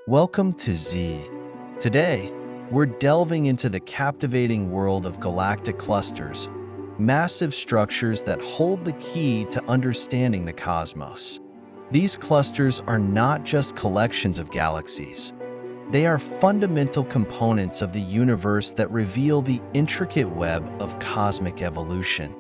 Welcome to Z. Today, we're delving into the captivating world of galactic clusters, massive structures that hold the key to understanding the cosmos. These clusters are not just collections of galaxies. They are fundamental components of the universe that reveal the intricate web of cosmic evolution.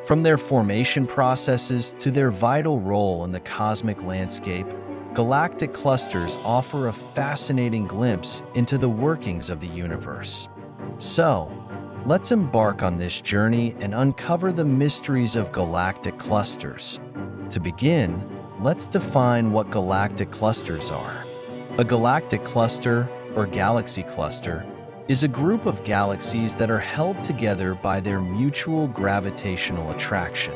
From their formation processes to their vital role in the cosmic landscape, galactic clusters offer a fascinating glimpse into the workings of the universe. So, let's embark on this journey and uncover the mysteries of galactic clusters. To begin, let's define what galactic clusters are. A galactic cluster, or galaxy cluster, is a group of galaxies that are held together by their mutual gravitational attraction.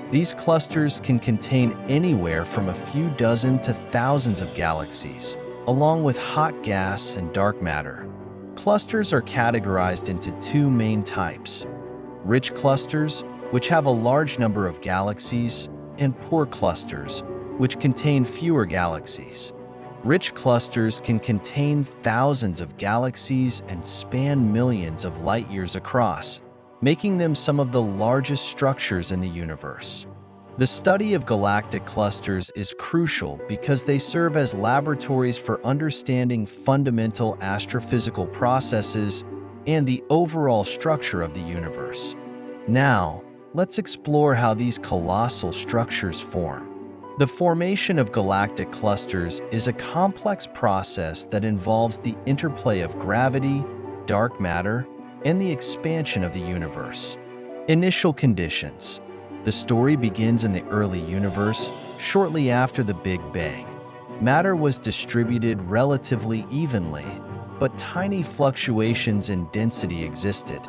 These clusters can contain anywhere from a few dozen to thousands of galaxies, along with hot gas and dark matter. Clusters are categorized into two main types: rich clusters, which have a large number of galaxies, and poor clusters, which contain fewer galaxies. Rich clusters can contain thousands of galaxies and span millions of light-years across, making them some of the largest structures in the universe. The study of galactic clusters is crucial because they serve as laboratories for understanding fundamental astrophysical processes and the overall structure of the universe. Now, let's explore how these colossal structures form. The formation of galactic clusters is a complex process that involves the interplay of gravity, dark matter, and the expansion of the universe. Initial conditions. The story begins in the early universe, shortly after the Big Bang. Matter was distributed relatively evenly, but tiny fluctuations in density existed.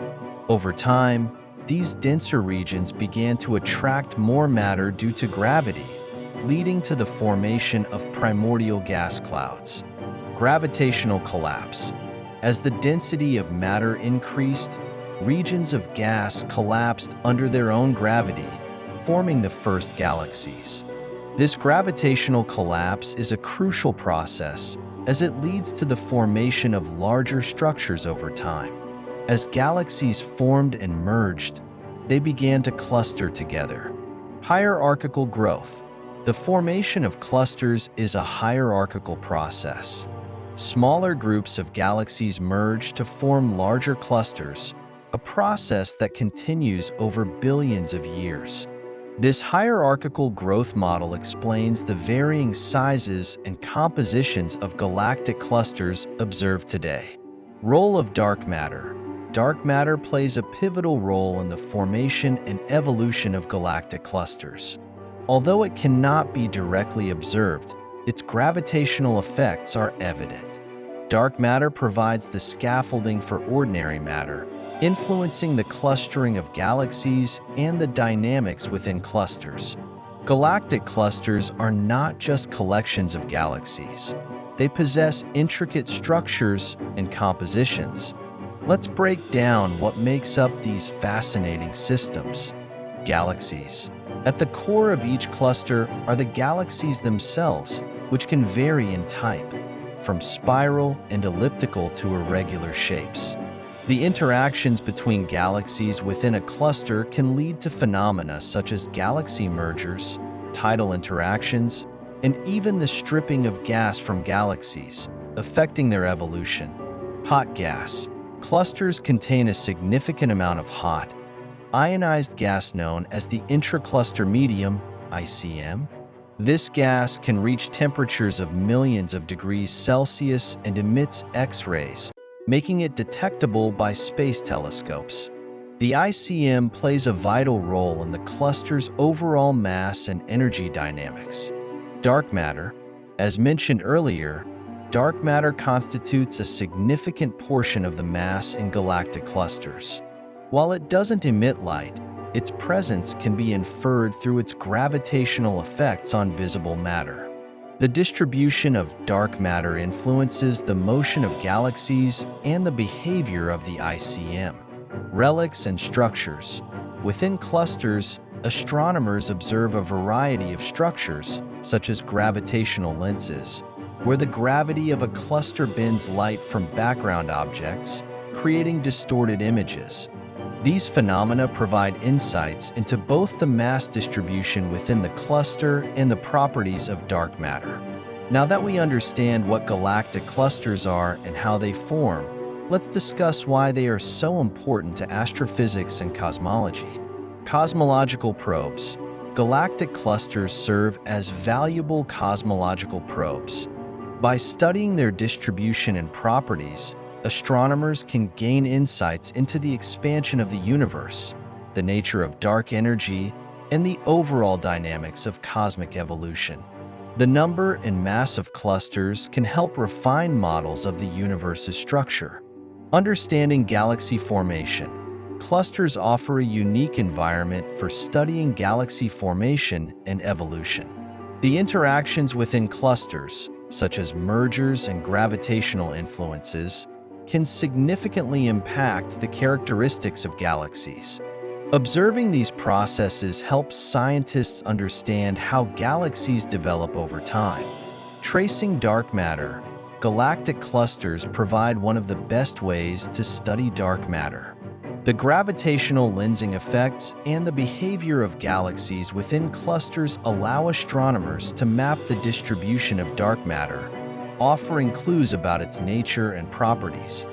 Over time, these denser regions began to attract more matter due to gravity, leading to the formation of primordial gas clouds. Gravitational collapse. As the density of matter increased, regions of gas collapsed under their own gravity, forming the first galaxies. This gravitational collapse is a crucial process as it leads to the formation of larger structures over time. As galaxies formed and merged, they began to cluster together. Hierarchical growth. The formation of clusters is a hierarchical process. Smaller groups of galaxies merge to form larger clusters, a process that continues over billions of years. This hierarchical growth model explains the varying sizes and compositions of galactic clusters observed today. Role of dark matter. Dark matter plays a pivotal role in the formation and evolution of galactic clusters. Although it cannot be directly observed, its gravitational effects are evident. Dark matter provides the scaffolding for ordinary matter, influencing the clustering of galaxies and the dynamics within clusters. Galactic clusters are not just collections of galaxies. They possess intricate structures and compositions. Let's break down what makes up these fascinating systems. Galaxies. At the core of each cluster are the galaxies themselves, which can vary in type, from spiral and elliptical to irregular shapes. The interactions between galaxies within a cluster can lead to phenomena such as galaxy mergers, tidal interactions, and even the stripping of gas from galaxies, affecting their evolution. Hot gas. Clusters contain a significant amount of hot, ionized gas known as the intracluster medium, ICM. This gas can reach temperatures of millions of degrees Celsius and emits X-rays, making it detectable by space telescopes. The ICM plays a vital role in the cluster's overall mass and energy dynamics. Dark matter. As mentioned earlier, dark matter constitutes a significant portion of the mass in galactic clusters. While it doesn't emit light, its presence can be inferred through its gravitational effects on visible matter. The distribution of dark matter influences the motion of galaxies and the behavior of the ICM. Relics and structures. Within clusters, astronomers observe a variety of structures, such as gravitational lenses, where the gravity of a cluster bends light from background objects, creating distorted images. These phenomena provide insights into both the mass distribution within the cluster and the properties of dark matter. Now that we understand what galactic clusters are and how they form, let's discuss why they are so important to astrophysics and cosmology. Cosmological probes. Galactic clusters serve as valuable cosmological probes. By studying their distribution and properties, astronomers can gain insights into the expansion of the universe, the nature of dark energy, and the overall dynamics of cosmic evolution. The number and mass of clusters can help refine models of the universe's structure. Understanding galaxy formation. Clusters offer a unique environment for studying galaxy formation and evolution. The interactions within clusters, such as mergers and gravitational influences, can significantly impact the characteristics of galaxies. Observing these processes helps scientists understand how galaxies develop over time. Tracing dark matter. Galactic clusters provide one of the best ways to study dark matter. The gravitational lensing effects and the behavior of galaxies within clusters allow astronomers to map the distribution of dark matter, offering clues about its nature and properties.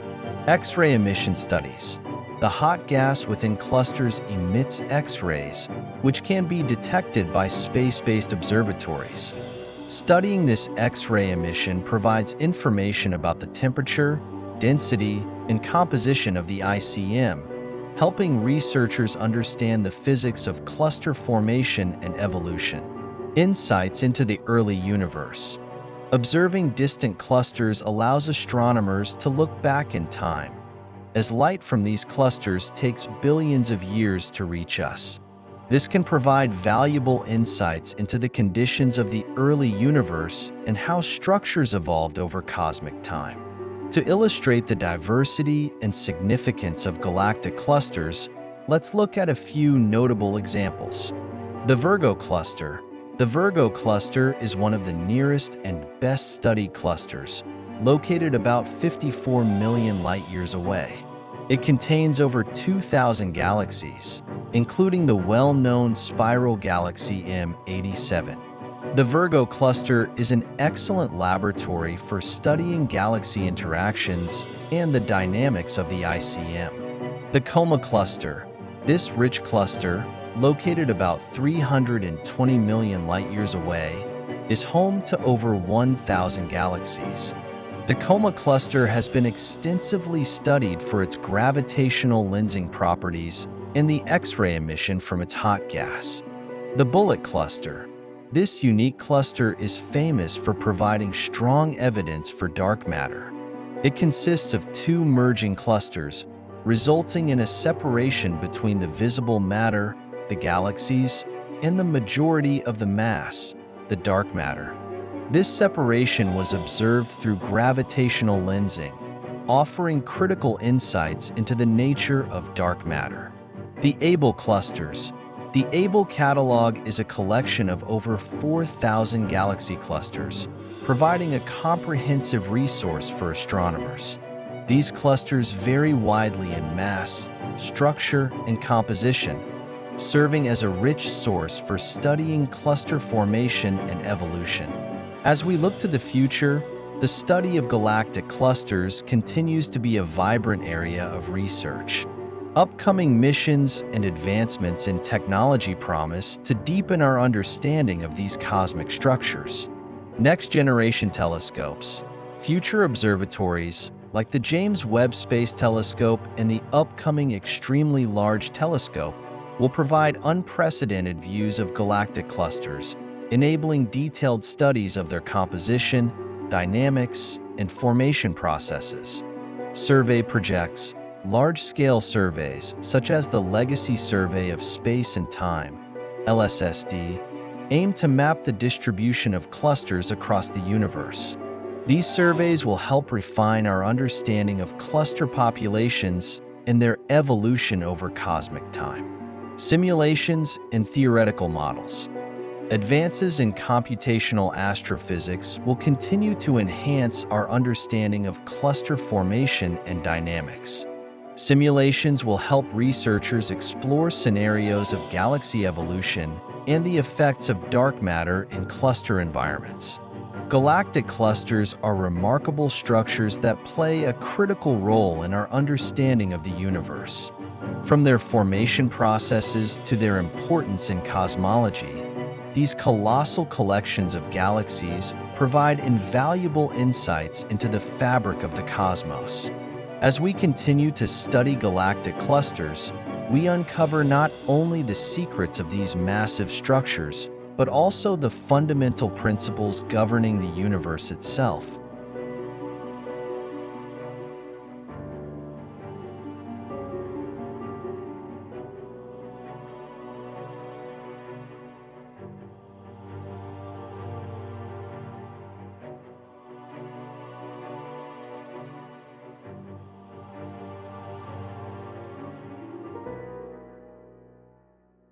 X-ray emission studies. The hot gas within clusters emits X-rays, which can be detected by space-based observatories. Studying this X-ray emission provides information about the temperature, density, and composition of the ICM, helping researchers understand the physics of cluster formation and evolution. Insights into the early universe. Observing distant clusters allows astronomers to look back in time, as light from these clusters takes billions of years to reach us. This can provide valuable insights into the conditions of the early universe and how structures evolved over cosmic time. To illustrate the diversity and significance of galactic clusters, let's look at a few notable examples. The Virgo cluster. The Virgo cluster is one of the nearest and best-studied clusters, located about 54 million light-years away. It contains over 2,000 galaxies, including the well-known spiral galaxy M87. The Virgo cluster is an excellent laboratory for studying galaxy interactions and the dynamics of the ICM. The Coma cluster. This rich cluster, located about 320 million light-years away, is home to over 1,000 galaxies. The Coma cluster has been extensively studied for its gravitational lensing properties and the X-ray emission from its hot gas. The Bullet cluster. This unique cluster is famous for providing strong evidence for dark matter. It consists of two merging clusters, resulting in a separation between the visible matter, the galaxies, and the majority of the mass, the dark matter. This separation was observed through gravitational lensing, offering critical insights into the nature of dark matter. The Able clusters. The Able catalog is a collection of over 4,000 galaxy clusters, providing a comprehensive resource for astronomers. These clusters vary widely in mass, structure, and composition, serving as a rich source for studying cluster formation and evolution. As we look to the future, the study of galactic clusters continues to be a vibrant area of research. Upcoming missions and advancements in technology promise to deepen our understanding of these cosmic structures. Next-generation telescopes. Future observatories, like the James Webb Space Telescope and the upcoming Extremely Large Telescope, will provide unprecedented views of galactic clusters, enabling detailed studies of their composition, dynamics, and formation processes. Survey projects. Large-scale surveys, such as the Legacy Survey of Space and Time, LSSD, aim to map the distribution of clusters across the universe. These surveys will help refine our understanding of cluster populations and their evolution over cosmic time. Simulations and theoretical models. Advances in computational astrophysics will continue to enhance our understanding of cluster formation and dynamics. Simulations will help researchers explore scenarios of galaxy evolution and the effects of dark matter in cluster environments. Galactic clusters are remarkable structures that play a critical role in our understanding of the universe. From their formation processes to their importance in cosmology, these colossal collections of galaxies provide invaluable insights into the fabric of the cosmos. As we continue to study galactic clusters, we uncover not only the secrets of these massive structures, but also the fundamental principles governing the universe itself.